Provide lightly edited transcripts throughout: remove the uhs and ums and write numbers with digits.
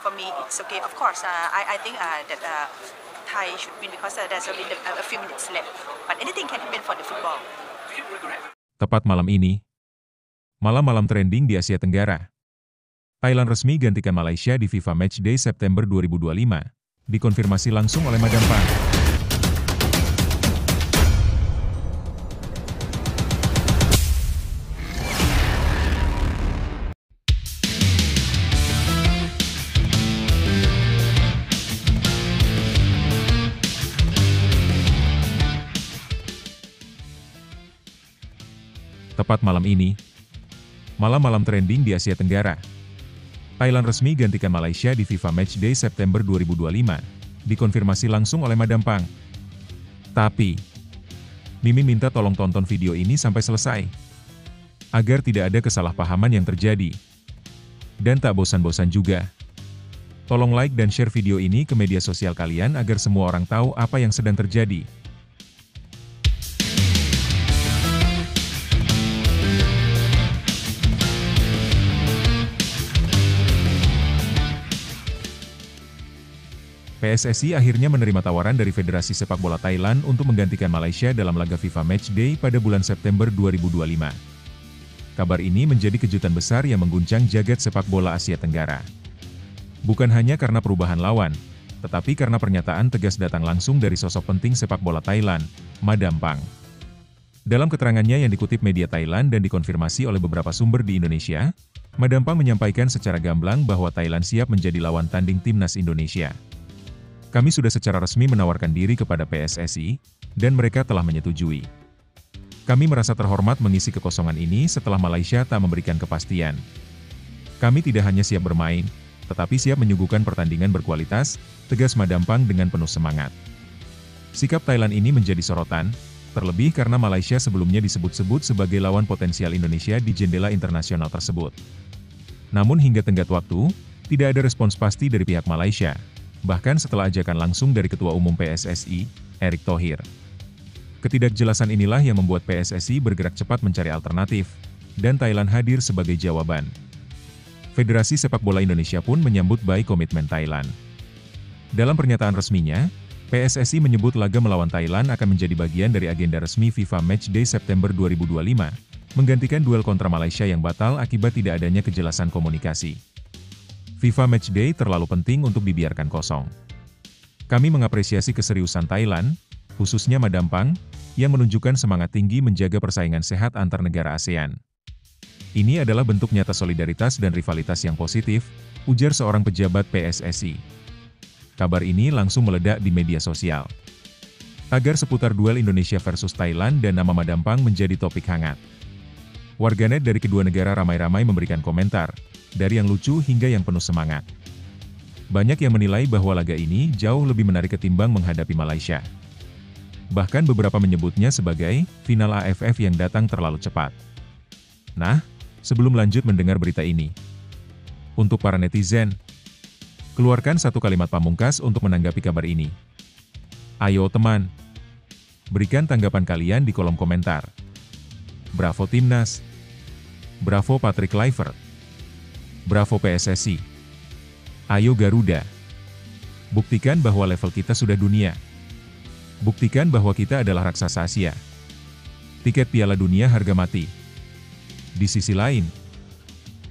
For me, it's okay. Of course, I think that Thai should win because there's only a few minutes left. But anything can happen for the football. Tepat malam ini, malam-malam trending di Asia Tenggara. Thailand resmi gantikan Malaysia di FIFA Matchday September 2025, dikonfirmasi langsung oleh Madam Pang. Tepat malam ini, malam-malam trending di Asia Tenggara. Thailand resmi gantikan Malaysia di FIFA Matchday September 2025, dikonfirmasi langsung oleh Madam Pang. Tapi, Mimin minta tolong tonton video ini sampai selesai, agar tidak ada kesalahpahaman yang terjadi. Dan tak bosan-bosan juga, tolong like dan share video ini ke media sosial kalian agar semua orang tahu apa yang sedang terjadi. PSSI akhirnya menerima tawaran dari Federasi Sepak Bola Thailand untuk menggantikan Malaysia dalam laga FIFA Matchday pada bulan September 2025. Kabar ini menjadi kejutan besar yang mengguncang jagat sepak bola Asia Tenggara. Bukan hanya karena perubahan lawan, tetapi karena pernyataan tegas datang langsung dari sosok penting sepak bola Thailand, Madam Pang. Dalam keterangannya yang dikutip media Thailand dan dikonfirmasi oleh beberapa sumber di Indonesia, Madam Pang menyampaikan secara gamblang bahwa Thailand siap menjadi lawan tanding timnas Indonesia. Kami sudah secara resmi menawarkan diri kepada PSSI, dan mereka telah menyetujui. Kami merasa terhormat mengisi kekosongan ini setelah Malaysia tak memberikan kepastian. Kami tidak hanya siap bermain, tetapi siap menyuguhkan pertandingan berkualitas, tegas Madam Pang dengan penuh semangat. Sikap Thailand ini menjadi sorotan, terlebih karena Malaysia sebelumnya disebut-sebut sebagai lawan potensial Indonesia di jendela internasional tersebut. Namun hingga tenggat waktu, tidak ada respons pasti dari pihak Malaysia. Bahkan setelah ajakan langsung dari Ketua Umum PSSI, Erick Thohir. Ketidakjelasan inilah yang membuat PSSI bergerak cepat mencari alternatif, dan Thailand hadir sebagai jawaban. Federasi Sepak Bola Indonesia pun menyambut baik komitmen Thailand. Dalam pernyataan resminya, PSSI menyebut laga melawan Thailand akan menjadi bagian dari agenda resmi FIFA Matchday September 2025, menggantikan duel kontra Malaysia yang batal akibat tidak adanya kejelasan komunikasi. FIFA Matchday terlalu penting untuk dibiarkan kosong. Kami mengapresiasi keseriusan Thailand, khususnya Madam Pang, yang menunjukkan semangat tinggi menjaga persaingan sehat antar negara ASEAN. Ini adalah bentuk nyata solidaritas dan rivalitas yang positif, ujar seorang pejabat PSSI. Kabar ini langsung meledak di media sosial. Tagar seputar duel Indonesia versus Thailand dan nama Madam Pang menjadi topik hangat. Warganet dari kedua negara ramai-ramai memberikan komentar, dari yang lucu hingga yang penuh semangat. Banyak yang menilai bahwa laga ini jauh lebih menarik ketimbang menghadapi Malaysia. Bahkan beberapa menyebutnya sebagai final AFF yang datang terlalu cepat. Nah, sebelum lanjut mendengar berita ini, untuk para netizen, keluarkan satu kalimat pamungkas untuk menanggapi kabar ini. Ayo teman, berikan tanggapan kalian di kolom komentar. Bravo Timnas, bravo Patrick Kluivert, bravo PSSI. Ayo Garuda. Buktikan bahwa level kita sudah dunia. Buktikan bahwa kita adalah raksasa Asia. Tiket Piala Dunia harga mati. Di sisi lain,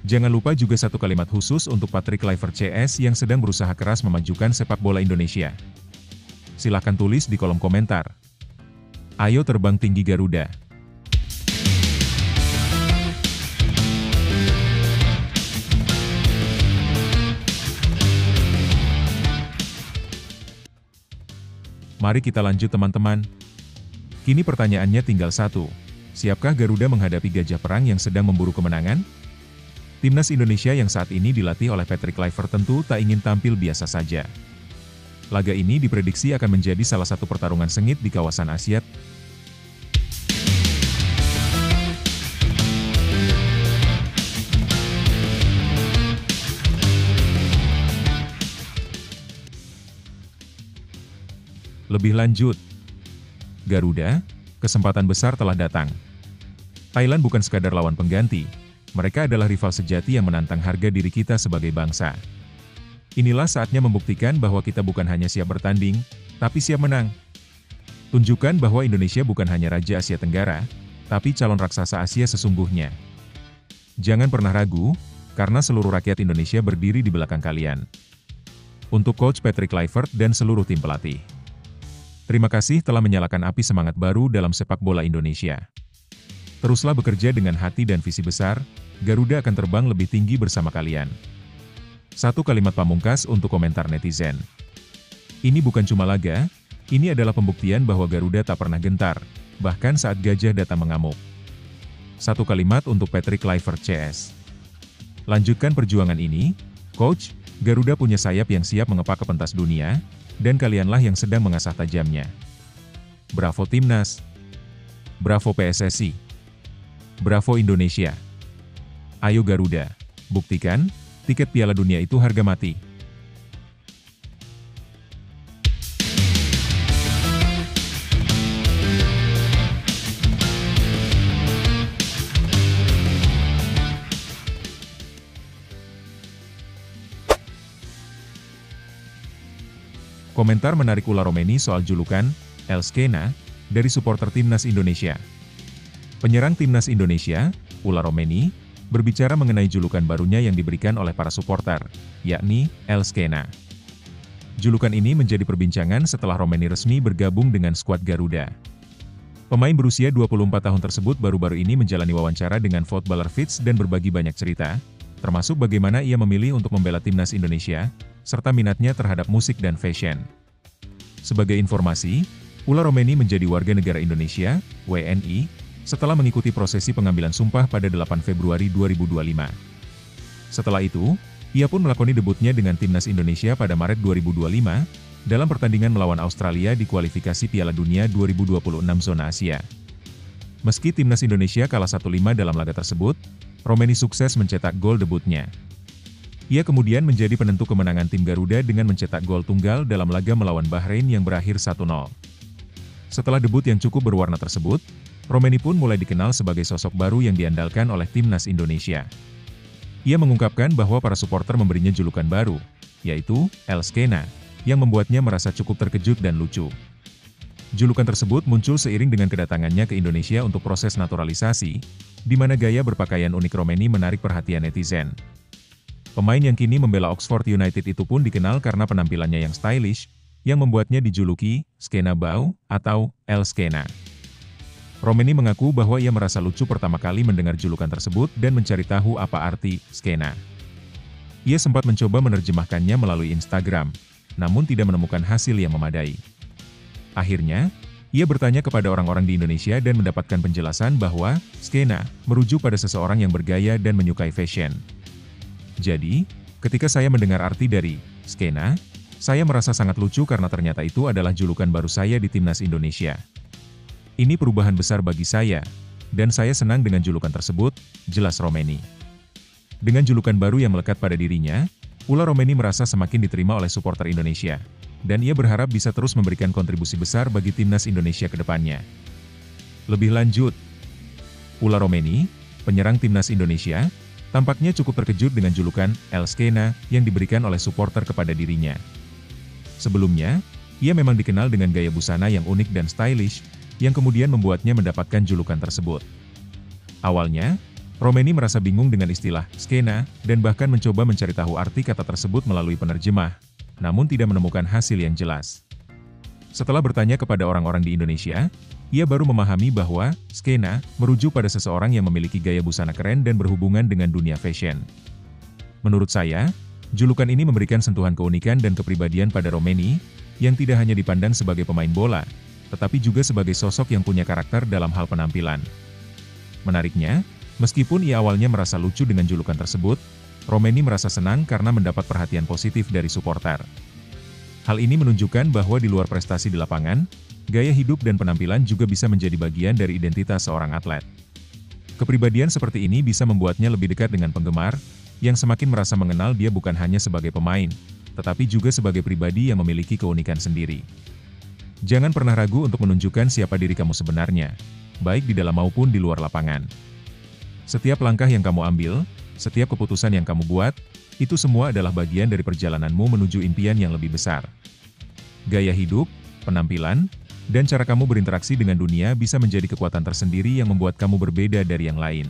jangan lupa juga satu kalimat khusus untuk Patrick Kluivert CS yang sedang berusaha keras memajukan sepak bola Indonesia. Silahkan tulis di kolom komentar. Ayo terbang tinggi Garuda. Mari kita lanjut teman-teman. Kini pertanyaannya tinggal satu. Siapkah Garuda menghadapi gajah perang yang sedang memburu kemenangan? Timnas Indonesia yang saat ini dilatih oleh Patrick Kluivert tentu tak ingin tampil biasa saja. Laga ini diprediksi akan menjadi salah satu pertarungan sengit di kawasan Asia. Lebih lanjut, Garuda, kesempatan besar telah datang. Thailand bukan sekadar lawan pengganti, mereka adalah rival sejati yang menantang harga diri kita sebagai bangsa. Inilah saatnya membuktikan bahwa kita bukan hanya siap bertanding, tapi siap menang. Tunjukkan bahwa Indonesia bukan hanya Raja Asia Tenggara, tapi calon raksasa Asia sesungguhnya. Jangan pernah ragu, karena seluruh rakyat Indonesia berdiri di belakang kalian. Untuk Coach Patrick Kluivert dan seluruh tim pelatih. Terima kasih telah menyalakan api semangat baru dalam sepak bola Indonesia. Teruslah bekerja dengan hati dan visi besar, Garuda akan terbang lebih tinggi bersama kalian. Satu kalimat pamungkas untuk komentar netizen. Ini bukan cuma laga, ini adalah pembuktian bahwa Garuda tak pernah gentar, bahkan saat gajah datang mengamuk. Satu kalimat untuk Patrick Kluivert CS. Lanjutkan perjuangan ini, Coach. Garuda punya sayap yang siap mengepak ke pentas dunia, dan kalianlah yang sedang mengasah tajamnya. Bravo Timnas. Bravo PSSI. Bravo Indonesia. Ayo Garuda, buktikan, tiket Piala Dunia itu harga mati. Komentar menarik ular Romeni soal julukan El Skena dari supporter Timnas Indonesia. Penyerang Timnas Indonesia, Ular Romeni, berbicara mengenai julukan barunya yang diberikan oleh para supporter, yakni El Skena. Julukan ini menjadi perbincangan setelah Romeni resmi bergabung dengan skuad Garuda. Pemain berusia 24 tahun tersebut baru-baru ini menjalani wawancara dengan Footballer Fits dan berbagi banyak cerita, termasuk bagaimana ia memilih untuk membela Timnas Indonesia, serta minatnya terhadap musik dan fashion. Sebagai informasi, Ular Romeni menjadi warga negara Indonesia, WNI, setelah mengikuti prosesi pengambilan sumpah pada 8 Februari 2025. Setelah itu, ia pun melakoni debutnya dengan Timnas Indonesia pada Maret 2025, dalam pertandingan melawan Australia di kualifikasi Piala Dunia 2026 zona Asia. Meski Timnas Indonesia kalah 1-5 dalam laga tersebut, Romeni sukses mencetak gol debutnya. Ia kemudian menjadi penentu kemenangan tim Garuda dengan mencetak gol tunggal dalam laga melawan Bahrain yang berakhir 1-0. Setelah debut yang cukup berwarna tersebut, Romeni pun mulai dikenal sebagai sosok baru yang diandalkan oleh Timnas Indonesia. Ia mengungkapkan bahwa para supporter memberinya julukan baru, yaitu El Skena, yang membuatnya merasa cukup terkejut dan lucu. Julukan tersebut muncul seiring dengan kedatangannya ke Indonesia untuk proses naturalisasi, di mana gaya berpakaian unik Romeni menarik perhatian netizen. Pemain yang kini membela Oxford United itu pun dikenal karena penampilannya yang stylish, yang membuatnya dijuluki Skena Bau atau El Skena. Romeni mengaku bahwa ia merasa lucu pertama kali mendengar julukan tersebut dan mencari tahu apa arti skena. Ia sempat mencoba menerjemahkannya melalui Instagram, namun tidak menemukan hasil yang memadai. Akhirnya, ia bertanya kepada orang-orang di Indonesia dan mendapatkan penjelasan bahwa skena merujuk pada seseorang yang bergaya dan menyukai fashion. Jadi, ketika saya mendengar arti dari skena, saya merasa sangat lucu karena ternyata itu adalah julukan baru saya di Timnas Indonesia. Ini perubahan besar bagi saya, dan saya senang dengan julukan tersebut, jelas Romeni. Dengan julukan baru yang melekat pada dirinya, Ular Romeni merasa semakin diterima oleh supporter Indonesia, dan ia berharap bisa terus memberikan kontribusi besar bagi Timnas Indonesia ke depannya. Lebih lanjut, Ular Romeni, penyerang Timnas Indonesia, tampaknya cukup terkejut dengan julukan El Skena yang diberikan oleh supporter kepada dirinya. Sebelumnya, ia memang dikenal dengan gaya busana yang unik dan stylish, yang kemudian membuatnya mendapatkan julukan tersebut. Awalnya, Romeni merasa bingung dengan istilah skena dan bahkan mencoba mencari tahu arti kata tersebut melalui penerjemah, namun tidak menemukan hasil yang jelas. Setelah bertanya kepada orang-orang di Indonesia, ia baru memahami bahwa skena merujuk pada seseorang yang memiliki gaya busana keren dan berhubungan dengan dunia fashion. Menurut saya, julukan ini memberikan sentuhan keunikan dan kepribadian pada Romeni, yang tidak hanya dipandang sebagai pemain bola, tetapi juga sebagai sosok yang punya karakter dalam hal penampilan. Menariknya, meskipun ia awalnya merasa lucu dengan julukan tersebut, Romeni merasa senang karena mendapat perhatian positif dari supporter. Hal ini menunjukkan bahwa di luar prestasi di lapangan, gaya hidup dan penampilan juga bisa menjadi bagian dari identitas seorang atlet. Kepribadian seperti ini bisa membuatnya lebih dekat dengan penggemar, yang semakin merasa mengenal dia bukan hanya sebagai pemain, tetapi juga sebagai pribadi yang memiliki keunikan sendiri. Jangan pernah ragu untuk menunjukkan siapa diri kamu sebenarnya, baik di dalam maupun di luar lapangan. Setiap langkah yang kamu ambil, setiap keputusan yang kamu buat, Itu semua adalah bagian dari perjalananmu menuju impian yang lebih besar. Gaya hidup, penampilan, dan cara kamu berinteraksi dengan dunia bisa menjadi kekuatan tersendiri yang membuat kamu berbeda dari yang lain.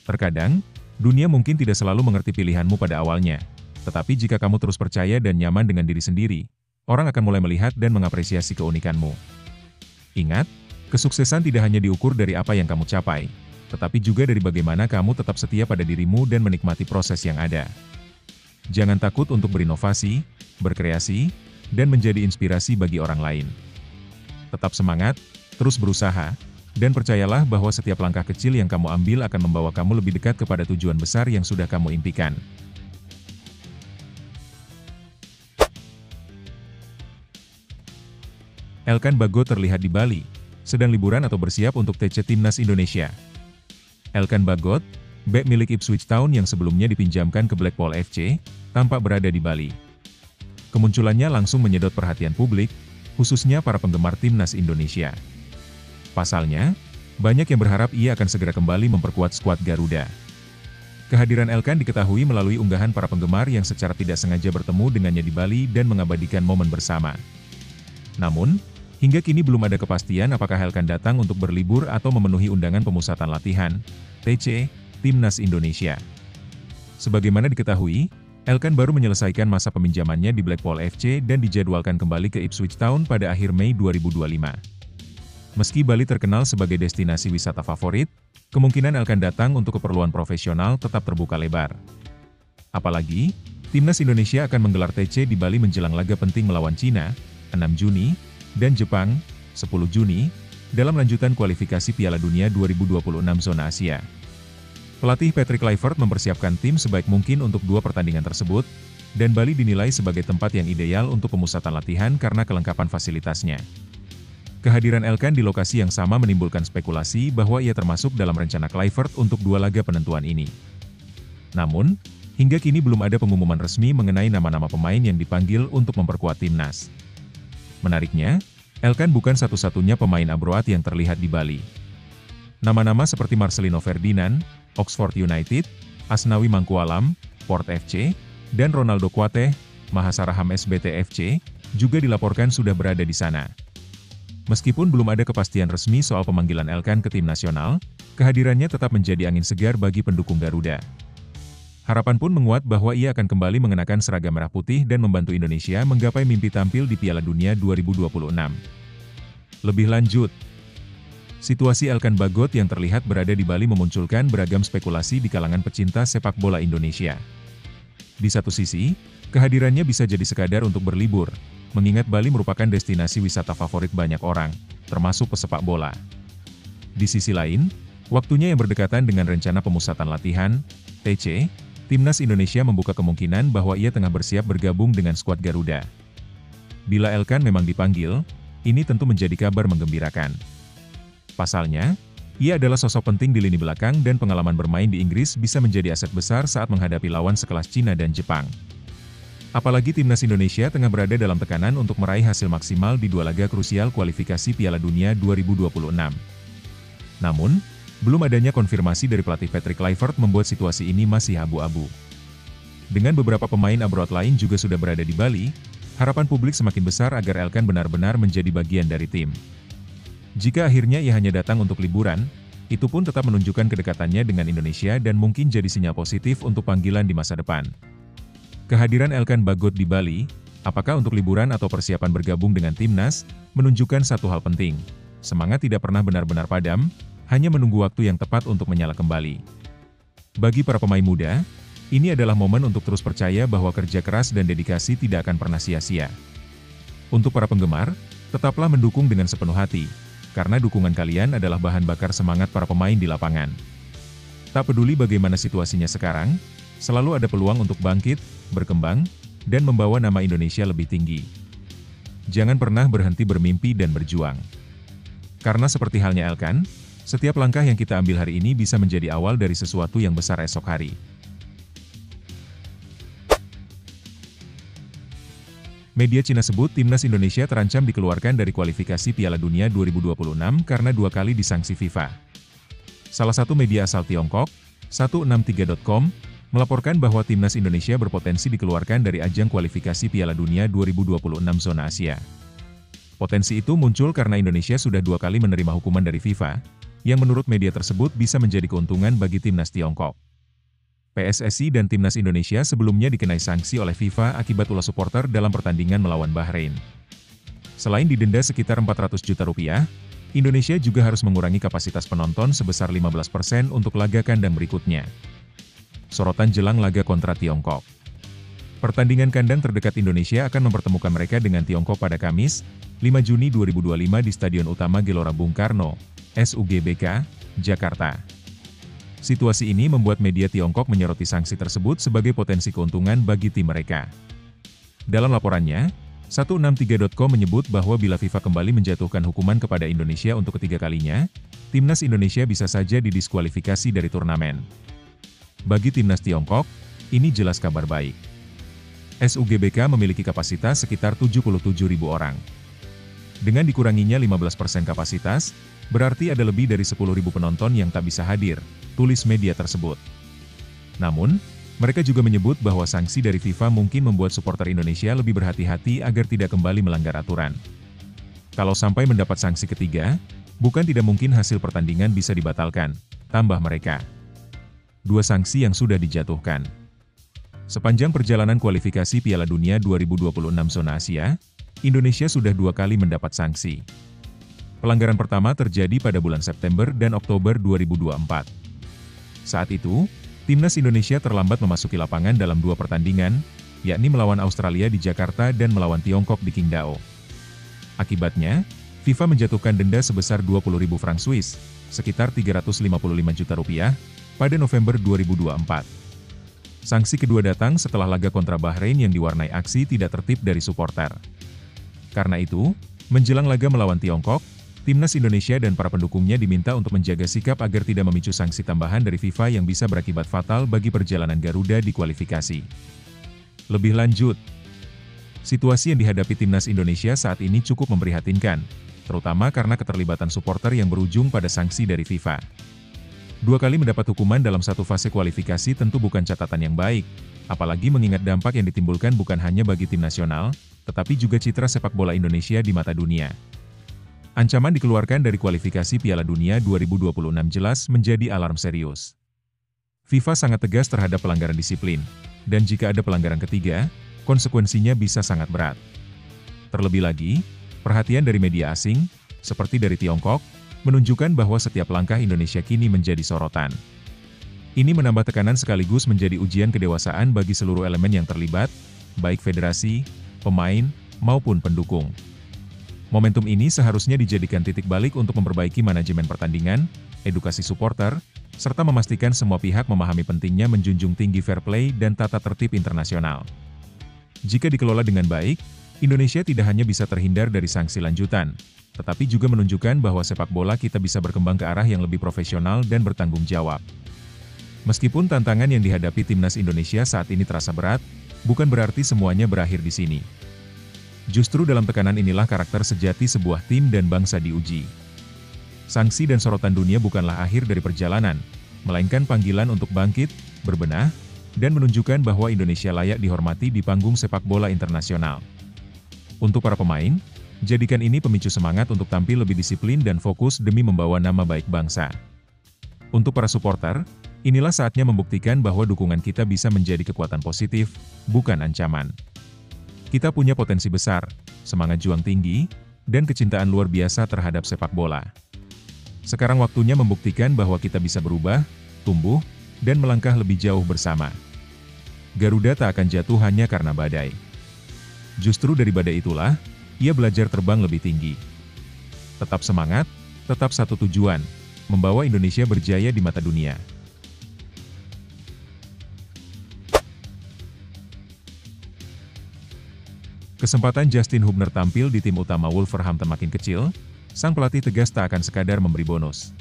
Terkadang, dunia mungkin tidak selalu mengerti pilihanmu pada awalnya, tetapi jika kamu terus percaya dan nyaman dengan diri sendiri, orang akan mulai melihat dan mengapresiasi keunikanmu. Ingat, kesuksesan tidak hanya diukur dari apa yang kamu capai, tetapi juga dari bagaimana kamu tetap setia pada dirimu dan menikmati proses yang ada. Jangan takut untuk berinovasi, berkreasi, dan menjadi inspirasi bagi orang lain. Tetap semangat, terus berusaha, dan percayalah bahwa setiap langkah kecil yang kamu ambil akan membawa kamu lebih dekat kepada tujuan besar yang sudah kamu impikan. Elkan Bagot terlihat di Bali, sedang liburan atau bersiap untuk TC Timnas Indonesia. Elkan Bagot, bek milik Ipswich Town yang sebelumnya dipinjamkan ke Blackpool FC, tampak berada di Bali. Kemunculannya langsung menyedot perhatian publik, khususnya para penggemar Timnas Indonesia. Pasalnya, banyak yang berharap ia akan segera kembali memperkuat skuad Garuda. Kehadiran Elkan diketahui melalui unggahan para penggemar yang secara tidak sengaja bertemu dengannya di Bali dan mengabadikan momen bersama. Namun, hingga kini belum ada kepastian apakah Elkan datang untuk berlibur atau memenuhi undangan pemusatan latihan, TC, Timnas Indonesia. Sebagaimana diketahui, Elkan baru menyelesaikan masa peminjamannya di Blackpool FC dan dijadwalkan kembali ke Ipswich Town pada akhir Mei 2025. Meski Bali terkenal sebagai destinasi wisata favorit, kemungkinan Elkan datang untuk keperluan profesional tetap terbuka lebar. Apalagi, Timnas Indonesia akan menggelar TC di Bali menjelang laga penting melawan Cina, 6 Juni, dan Jepang, 10 Juni, dalam lanjutan kualifikasi Piala Dunia 2026 zona Asia. Pelatih Patrick Kluivert mempersiapkan tim sebaik mungkin untuk dua pertandingan tersebut, dan Bali dinilai sebagai tempat yang ideal untuk pemusatan latihan karena kelengkapan fasilitasnya. Kehadiran Elkan di lokasi yang sama menimbulkan spekulasi bahwa ia termasuk dalam rencana Kluivert untuk dua laga penentuan ini. Namun, hingga kini belum ada pengumuman resmi mengenai nama-nama pemain yang dipanggil untuk memperkuat timnas. Menariknya, Elkan bukan satu-satunya pemain abroad yang terlihat di Bali. Nama-nama seperti Marcelino Ferdinand, Oxford United, Asnawi Mangkualam, Port FC, dan Ronaldo Kuateh, Mahasaraham SBT FC, juga dilaporkan sudah berada di sana. Meskipun belum ada kepastian resmi soal pemanggilan Elkan ke tim nasional, kehadirannya tetap menjadi angin segar bagi pendukung Garuda. Harapan pun menguat bahwa ia akan kembali mengenakan seragam merah putih dan membantu Indonesia menggapai mimpi tampil di Piala Dunia 2026. Lebih lanjut, situasi Elkan Bagot yang terlihat berada di Bali memunculkan beragam spekulasi di kalangan pecinta sepak bola Indonesia. Di satu sisi, kehadirannya bisa jadi sekadar untuk berlibur, mengingat Bali merupakan destinasi wisata favorit banyak orang, termasuk pesepak bola. Di sisi lain, waktunya yang berdekatan dengan rencana pemusatan latihan, TC, Timnas Indonesia membuka kemungkinan bahwa ia tengah bersiap bergabung dengan skuad Garuda. Bila Elkan memang dipanggil, ini tentu menjadi kabar menggembirakan. Pasalnya, ia adalah sosok penting di lini belakang dan pengalaman bermain di Inggris bisa menjadi aset besar saat menghadapi lawan sekelas Cina dan Jepang. Apalagi Timnas Indonesia tengah berada dalam tekanan untuk meraih hasil maksimal di dua laga krusial kualifikasi Piala Dunia 2026. Namun, belum adanya konfirmasi dari pelatih Patrick Kluivert membuat situasi ini masih abu-abu. Dengan beberapa pemain abroad lain juga sudah berada di Bali, harapan publik semakin besar agar Elkan benar-benar menjadi bagian dari tim. Jika akhirnya ia hanya datang untuk liburan, itu pun tetap menunjukkan kedekatannya dengan Indonesia dan mungkin jadi sinyal positif untuk panggilan di masa depan. Kehadiran Elkan Bagot di Bali, apakah untuk liburan atau persiapan bergabung dengan timnas, menunjukkan satu hal penting. Semangat tidak pernah benar-benar padam, hanya menunggu waktu yang tepat untuk menyala kembali. Bagi para pemain muda, ini adalah momen untuk terus percaya bahwa kerja keras dan dedikasi tidak akan pernah sia-sia. Untuk para penggemar, tetaplah mendukung dengan sepenuh hati, karena dukungan kalian adalah bahan bakar semangat para pemain di lapangan. Tak peduli bagaimana situasinya sekarang, selalu ada peluang untuk bangkit, berkembang, dan membawa nama Indonesia lebih tinggi. Jangan pernah berhenti bermimpi dan berjuang. Karena seperti halnya Elkan, setiap langkah yang kita ambil hari ini bisa menjadi awal dari sesuatu yang besar esok hari. Media Cina sebut Timnas Indonesia terancam dikeluarkan dari kualifikasi Piala Dunia 2026 karena 2 kali disanksi FIFA. Salah satu media asal Tiongkok, 163.com, melaporkan bahwa timnas Indonesia berpotensi dikeluarkan dari ajang kualifikasi Piala Dunia 2026 zona Asia. Potensi itu muncul karena Indonesia sudah 2 kali menerima hukuman dari FIFA, yang menurut media tersebut bisa menjadi keuntungan bagi timnas Tiongkok. PSSI dan timnas Indonesia sebelumnya dikenai sanksi oleh FIFA akibat ulah supporter dalam pertandingan melawan Bahrain. Selain didenda sekitar 400 juta rupiah, Indonesia juga harus mengurangi kapasitas penonton sebesar 15% untuk laga kandang berikutnya. Sorotan jelang laga kontra Tiongkok. Pertandingan kandang terdekat Indonesia akan mempertemukan mereka dengan Tiongkok pada Kamis, 5 Juni 2025 di Stadion Utama Gelora Bung Karno, SUGBK, Jakarta. Situasi ini membuat media Tiongkok menyoroti sanksi tersebut sebagai potensi keuntungan bagi tim mereka. Dalam laporannya, 163.com menyebut bahwa bila FIFA kembali menjatuhkan hukuman kepada Indonesia untuk ketiga kalinya, timnas Indonesia bisa saja didiskualifikasi dari turnamen. Bagi timnas Tiongkok, ini jelas kabar baik. SUGBK memiliki kapasitas sekitar 77.000 orang. Dengan dikuranginya 15% kapasitas, berarti ada lebih dari 10.000 penonton yang tak bisa hadir, tulis media tersebut. Namun, mereka juga menyebut bahwa sanksi dari FIFA mungkin membuat supporter Indonesia lebih berhati-hati agar tidak kembali melanggar aturan. Kalau sampai mendapat sanksi ketiga, bukan tidak mungkin hasil pertandingan bisa dibatalkan, tambah mereka. 2 sanksi yang sudah dijatuhkan. Sepanjang perjalanan kualifikasi Piala Dunia 2026 zona Asia, Indonesia sudah 2 kali mendapat sanksi. Pelanggaran pertama terjadi pada bulan September dan Oktober 2024. Saat itu, timnas Indonesia terlambat memasuki lapangan dalam 2 pertandingan, yakni melawan Australia di Jakarta dan melawan Tiongkok di Qingdao. Akibatnya, FIFA menjatuhkan denda sebesar 20.000 franc Swiss, sekitar 355 juta rupiah, pada November 2024. Sanksi kedua datang setelah laga kontra Bahrain yang diwarnai aksi tidak tertib dari supporter. Karena itu, menjelang laga melawan Tiongkok, timnas Indonesia dan para pendukungnya diminta untuk menjaga sikap agar tidak memicu sanksi tambahan dari FIFA yang bisa berakibat fatal bagi perjalanan Garuda di kualifikasi. Lebih lanjut, situasi yang dihadapi timnas Indonesia saat ini cukup memprihatinkan, terutama karena keterlibatan supporter yang berujung pada sanksi dari FIFA. 2 kali mendapat hukuman dalam satu fase kualifikasi tentu bukan catatan yang baik, apalagi mengingat dampak yang ditimbulkan bukan hanya bagi tim nasional, tetapi juga citra sepak bola Indonesia di mata dunia. Ancaman dikeluarkan dari kualifikasi Piala Dunia 2026 jelas menjadi alarm serius. FIFA sangat tegas terhadap pelanggaran disiplin, dan jika ada pelanggaran ketiga, konsekuensinya bisa sangat berat. Terlebih lagi, perhatian dari media asing, seperti dari Tiongkok, menunjukkan bahwa setiap langkah Indonesia kini menjadi sorotan. Ini menambah tekanan sekaligus menjadi ujian kedewasaan bagi seluruh elemen yang terlibat, baik federasi, pemain, maupun pendukung. Momentum ini seharusnya dijadikan titik balik untuk memperbaiki manajemen pertandingan, edukasi supporter, serta memastikan semua pihak memahami pentingnya menjunjung tinggi fair play dan tata tertib internasional. Jika dikelola dengan baik, Indonesia tidak hanya bisa terhindar dari sanksi lanjutan, tetapi juga menunjukkan bahwa sepak bola kita bisa berkembang ke arah yang lebih profesional dan bertanggung jawab. Meskipun tantangan yang dihadapi timnas Indonesia saat ini terasa berat, bukan berarti semuanya berakhir di sini. Justru dalam tekanan inilah karakter sejati sebuah tim dan bangsa diuji. Sanksi dan sorotan dunia bukanlah akhir dari perjalanan, melainkan panggilan untuk bangkit, berbenah, dan menunjukkan bahwa Indonesia layak dihormati di panggung sepak bola internasional. Untuk para pemain, jadikan ini pemicu semangat untuk tampil lebih disiplin dan fokus demi membawa nama baik bangsa. Untuk para supporter, inilah saatnya membuktikan bahwa dukungan kita bisa menjadi kekuatan positif, bukan ancaman. Kita punya potensi besar, semangat juang tinggi, dan kecintaan luar biasa terhadap sepak bola. Sekarang waktunya membuktikan bahwa kita bisa berubah, tumbuh, dan melangkah lebih jauh bersama. Garuda tak akan jatuh hanya karena badai. Justru dari badai itulah, ia belajar terbang lebih tinggi. Tetap semangat, tetap satu tujuan, membawa Indonesia berjaya di mata dunia. Kesempatan Justin Hubner tampil di tim utama Wolverhampton makin kecil, sang pelatih tegas tak akan sekadar memberi bonus.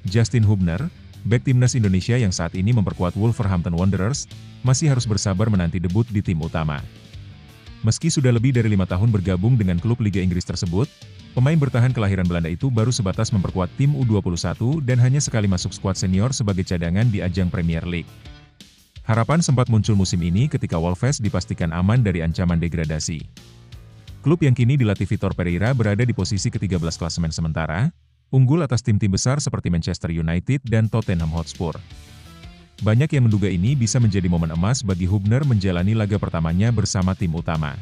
Justin Hubner, bek timnas Indonesia yang saat ini memperkuat Wolverhampton Wanderers, masih harus bersabar menanti debut di tim utama. Meski sudah lebih dari 5 tahun bergabung dengan klub Liga Inggris tersebut, pemain bertahan kelahiran Belanda itu baru sebatas memperkuat tim U21 dan hanya sekali masuk skuad senior sebagai cadangan di ajang Premier League. Harapan sempat muncul musim ini ketika Wolves dipastikan aman dari ancaman degradasi. Klub yang kini dilatih Vitor Pereira berada di posisi ke-13 klasemen sementara, unggul atas tim-tim besar seperti Manchester United dan Tottenham Hotspur. Banyak yang menduga ini bisa menjadi momen emas bagi Hübner menjalani laga pertamanya bersama tim utama.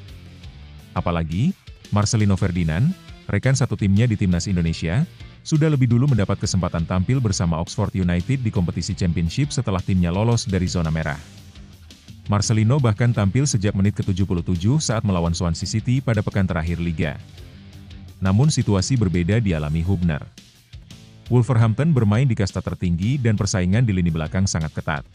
Apalagi, Marcelino Ferdinand, rekan satu timnya di Timnas Indonesia, sudah lebih dulu mendapat kesempatan tampil bersama Oxford United di kompetisi Championship setelah timnya lolos dari zona merah. Marcelino bahkan tampil sejak menit ke-77 saat melawan Swansea City pada pekan terakhir Liga. Namun situasi berbeda dialami Hübner. Wolverhampton bermain di kasta tertinggi dan persaingan di lini belakang sangat ketat.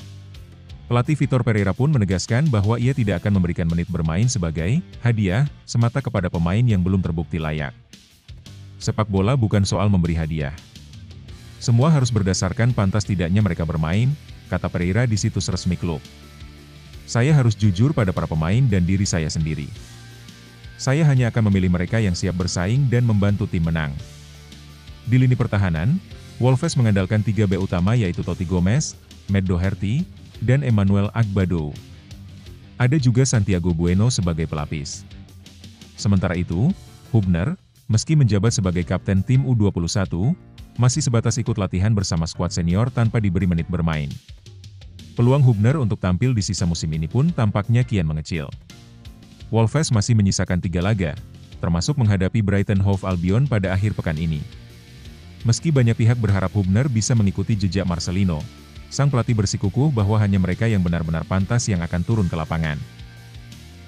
Pelatih Vitor Pereira pun menegaskan bahwa ia tidak akan memberikan menit bermain sebagai hadiah semata kepada pemain yang belum terbukti layak. Sepak bola bukan soal memberi hadiah. Semua harus berdasarkan pantas tidaknya mereka bermain, kata Pereira di situs resmi klub. Saya harus jujur pada para pemain dan diri saya sendiri. Saya hanya akan memilih mereka yang siap bersaing dan membantu tim menang. Di lini pertahanan, Wolves mengandalkan 3 B utama yaitu Totti Gomez, Matt Doherty, dan Emmanuel Agbado. Ada juga Santiago Bueno sebagai pelapis. Sementara itu, Hübner, meski menjabat sebagai kapten tim U21, masih sebatas ikut latihan bersama skuad senior tanpa diberi menit bermain. Peluang Hübner untuk tampil di sisa musim ini pun tampaknya kian mengecil. Wolves masih menyisakan 3 laga, termasuk menghadapi Brighton Hove Albion pada akhir pekan ini. Meski banyak pihak berharap Hübner bisa mengikuti jejak Marcelino, sang pelatih bersikukuh bahwa hanya mereka yang benar-benar pantas yang akan turun ke lapangan.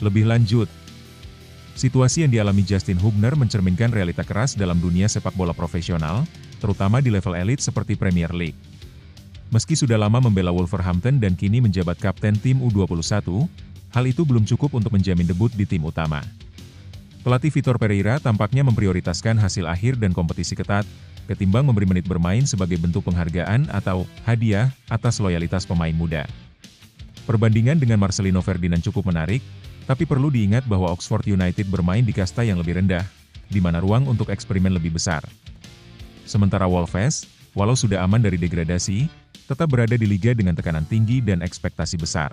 Lebih lanjut, situasi yang dialami Justin Hübner mencerminkan realita keras dalam dunia sepak bola profesional, terutama di level elit seperti Premier League. Meski sudah lama membela Wolverhampton dan kini menjabat kapten tim U21, hal itu belum cukup untuk menjamin debut di tim utama. Pelatih Vitor Pereira tampaknya memprioritaskan hasil akhir dan kompetisi ketat, ketimbang memberi menit bermain sebagai bentuk penghargaan atau hadiah atas loyalitas pemain muda. Perbandingan dengan Marcelino Ferdinand cukup menarik, tapi perlu diingat bahwa Oxford United bermain di kasta yang lebih rendah, di mana ruang untuk eksperimen lebih besar. Sementara Wolves, walau sudah aman dari degradasi, tetap berada di liga dengan tekanan tinggi dan ekspektasi besar.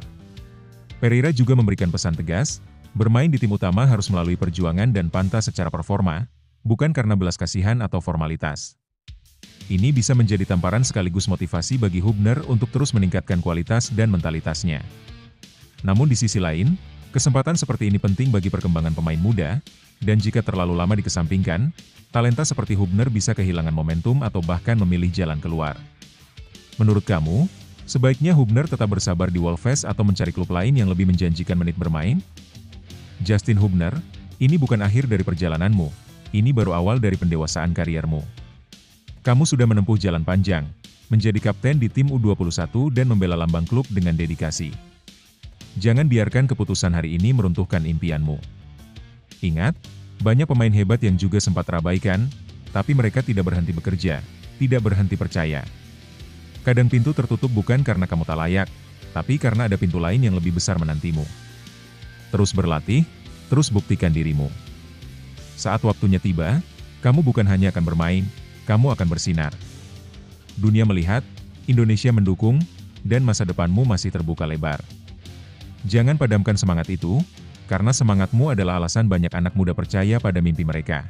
Pereira juga memberikan pesan tegas, bermain di tim utama harus melalui perjuangan dan pantas secara performa, bukan karena belas kasihan atau formalitas. Ini bisa menjadi tamparan sekaligus motivasi bagi Hübner untuk terus meningkatkan kualitas dan mentalitasnya. Namun di sisi lain, kesempatan seperti ini penting bagi perkembangan pemain muda, dan jika terlalu lama dikesampingkan, talenta seperti Hübner bisa kehilangan momentum atau bahkan memilih jalan keluar. Menurut kamu, sebaiknya Hübner tetap bersabar di Wolves atau mencari klub lain yang lebih menjanjikan menit bermain? Justin Hübner, ini bukan akhir dari perjalananmu, ini baru awal dari pendewasaan kariermu. Kamu sudah menempuh jalan panjang, menjadi kapten di tim U21 dan membela lambang klub dengan dedikasi. Jangan biarkan keputusan hari ini meruntuhkan impianmu. Ingat, banyak pemain hebat yang juga sempat terabaikan, tapi mereka tidak berhenti bekerja, tidak berhenti percaya. Kadang pintu tertutup bukan karena kamu tak layak, tapi karena ada pintu lain yang lebih besar menantimu. Terus berlatih, terus buktikan dirimu. Saat waktunya tiba, kamu bukan hanya akan bermain, kamu akan bersinar. Dunia melihat, Indonesia mendukung, dan masa depanmu masih terbuka lebar. Jangan padamkan semangat itu, karena semangatmu adalah alasan banyak anak muda percaya pada mimpi mereka.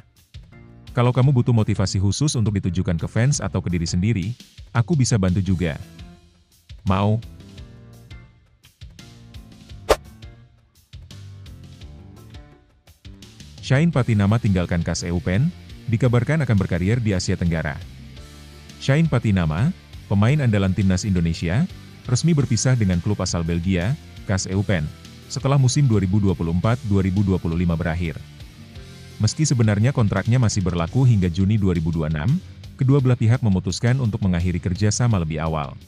Kalau kamu butuh motivasi khusus untuk ditujukan ke fans atau ke diri sendiri, aku bisa bantu juga. Mau? Shane Patinama tinggalkan KAS Eupen, dikabarkan akan berkarier di Asia Tenggara. Shane Patinama, pemain andalan timnas Indonesia, resmi berpisah dengan klub asal Belgia, KAS Eupen, setelah musim 2024-2025 berakhir. Meski sebenarnya kontraknya masih berlaku hingga Juni 2026, kedua belah pihak memutuskan untuk mengakhiri kerjasama lebih awal.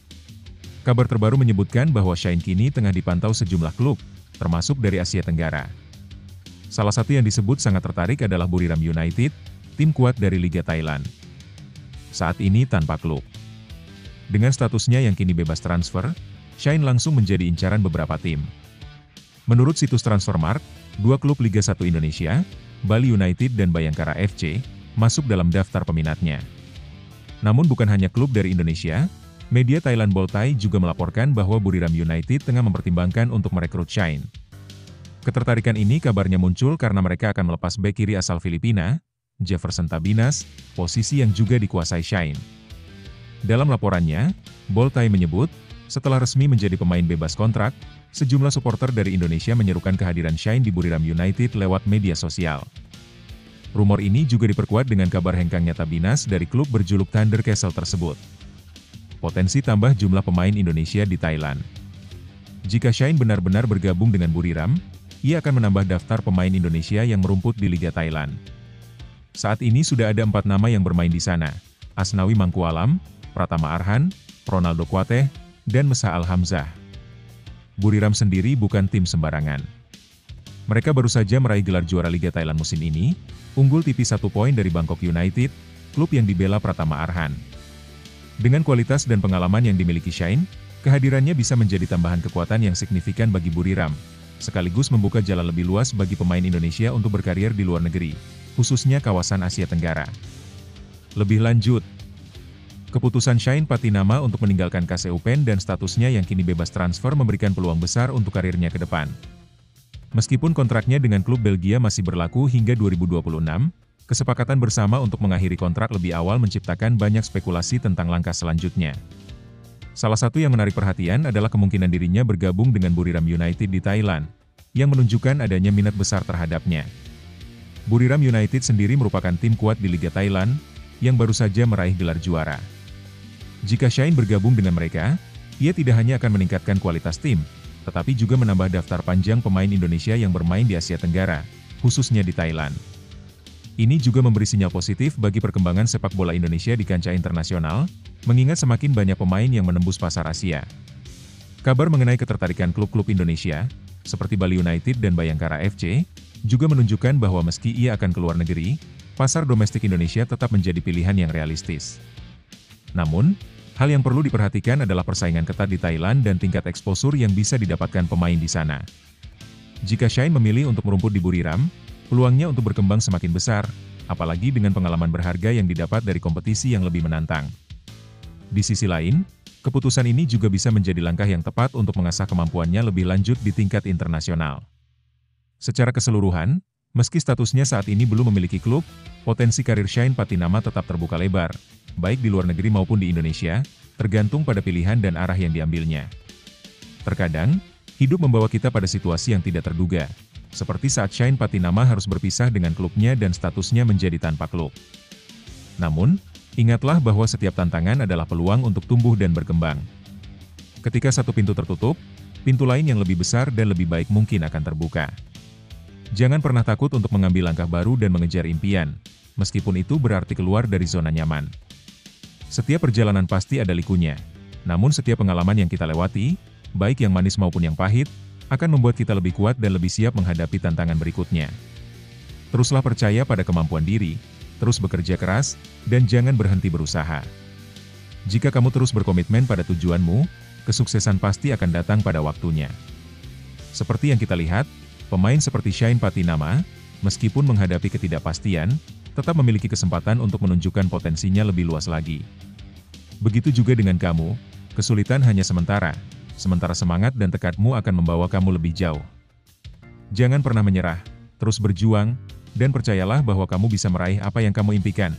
Kabar terbaru menyebutkan bahwa Shane kini tengah dipantau sejumlah klub, termasuk dari Asia Tenggara. Salah satu yang disebut sangat tertarik adalah Buriram United, tim kuat dari Liga Thailand. Saat ini tanpa klub. Dengan statusnya yang kini bebas transfer, Shane langsung menjadi incaran beberapa tim. Menurut situs Transfermarkt, dua klub Liga 1 Indonesia, Bali United dan Bayangkara FC, masuk dalam daftar peminatnya. Namun bukan hanya klub dari Indonesia, Media Thailand Boltai juga melaporkan bahwa Buriram United tengah mempertimbangkan untuk merekrut Shine. Ketertarikan ini kabarnya muncul karena mereka akan melepas bek kiri asal Filipina, Jefferson Tabinas, posisi yang juga dikuasai Shine. Dalam laporannya, Boltai menyebut, setelah resmi menjadi pemain bebas kontrak, sejumlah supporter dari Indonesia menyerukan kehadiran Shine di Buriram United lewat media sosial. Rumor ini juga diperkuat dengan kabar hengkangnya Tabinas dari klub berjuluk Thunder Castle tersebut. Potensi tambah jumlah pemain Indonesia di Thailand. Jika Shine benar-benar bergabung dengan Buriram, ia akan menambah daftar pemain Indonesia yang merumput di Liga Thailand. Saat ini sudah ada 4 nama yang bermain di sana, Asnawi Mangkualam, Pratama Arhan, Ronaldo Kuateh, dan Mesa Al-Hamzah. Buriram sendiri bukan tim sembarangan. Mereka baru saja meraih gelar juara Liga Thailand musim ini, unggul tipis 1 poin dari Bangkok United, klub yang dibela Pratama Arhan. Dengan kualitas dan pengalaman yang dimiliki Shine, kehadirannya bisa menjadi tambahan kekuatan yang signifikan bagi Buriram, sekaligus membuka jalan lebih luas bagi pemain Indonesia untuk berkarir di luar negeri, khususnya kawasan Asia Tenggara. Lebih lanjut, keputusan Shine Patinama untuk meninggalkan KCU Pen dan statusnya yang kini bebas transfer memberikan peluang besar untuk karirnya ke depan. Meskipun kontraknya dengan klub Belgia masih berlaku hingga 2026, kesepakatan bersama untuk mengakhiri kontrak lebih awal menciptakan banyak spekulasi tentang langkah selanjutnya. Salah satu yang menarik perhatian adalah kemungkinan dirinya bergabung dengan Buriram United di Thailand, yang menunjukkan adanya minat besar terhadapnya. Buriram United sendiri merupakan tim kuat di Liga Thailand, yang baru saja meraih gelar juara. Jika Shine bergabung dengan mereka, ia tidak hanya akan meningkatkan kualitas tim, tetapi juga menambah daftar panjang pemain Indonesia yang bermain di Asia Tenggara, khususnya di Thailand. Ini juga memberi sinyal positif bagi perkembangan sepak bola Indonesia di kancah internasional, mengingat semakin banyak pemain yang menembus pasar Asia. Kabar mengenai ketertarikan klub-klub Indonesia, seperti Bali United dan Bayangkara FC, juga menunjukkan bahwa meski ia akan keluar negeri, pasar domestik Indonesia tetap menjadi pilihan yang realistis. Namun, hal yang perlu diperhatikan adalah persaingan ketat di Thailand dan tingkat eksposur yang bisa didapatkan pemain di sana. Jika Shine memilih untuk merumput di Buriram, peluangnya untuk berkembang semakin besar, apalagi dengan pengalaman berharga yang didapat dari kompetisi yang lebih menantang. Di sisi lain, keputusan ini juga bisa menjadi langkah yang tepat untuk mengasah kemampuannya lebih lanjut di tingkat internasional. Secara keseluruhan, meski statusnya saat ini belum memiliki klub, potensi karir Shine Patinama tetap terbuka lebar, baik di luar negeri maupun di Indonesia, tergantung pada pilihan dan arah yang diambilnya. Terkadang, hidup membawa kita pada situasi yang tidak terduga, seperti saat Shine Patinama harus berpisah dengan klubnya dan statusnya menjadi tanpa klub. Namun, ingatlah bahwa setiap tantangan adalah peluang untuk tumbuh dan berkembang. Ketika satu pintu tertutup, pintu lain yang lebih besar dan lebih baik mungkin akan terbuka. Jangan pernah takut untuk mengambil langkah baru dan mengejar impian, meskipun itu berarti keluar dari zona nyaman. Setiap perjalanan pasti ada likunya, namun setiap pengalaman yang kita lewati, baik yang manis maupun yang pahit, akan membuat kita lebih kuat dan lebih siap menghadapi tantangan berikutnya. Teruslah percaya pada kemampuan diri, terus bekerja keras, dan jangan berhenti berusaha. Jika kamu terus berkomitmen pada tujuanmu, kesuksesan pasti akan datang pada waktunya. Seperti yang kita lihat, pemain seperti Shine Patinama, meskipun menghadapi ketidakpastian, tetap memiliki kesempatan untuk menunjukkan potensinya lebih luas lagi. Begitu juga dengan kamu, kesulitan hanya sementara semangat dan tekadmu akan membawa kamu lebih jauh. Jangan pernah menyerah, terus berjuang, dan percayalah bahwa kamu bisa meraih apa yang kamu impikan.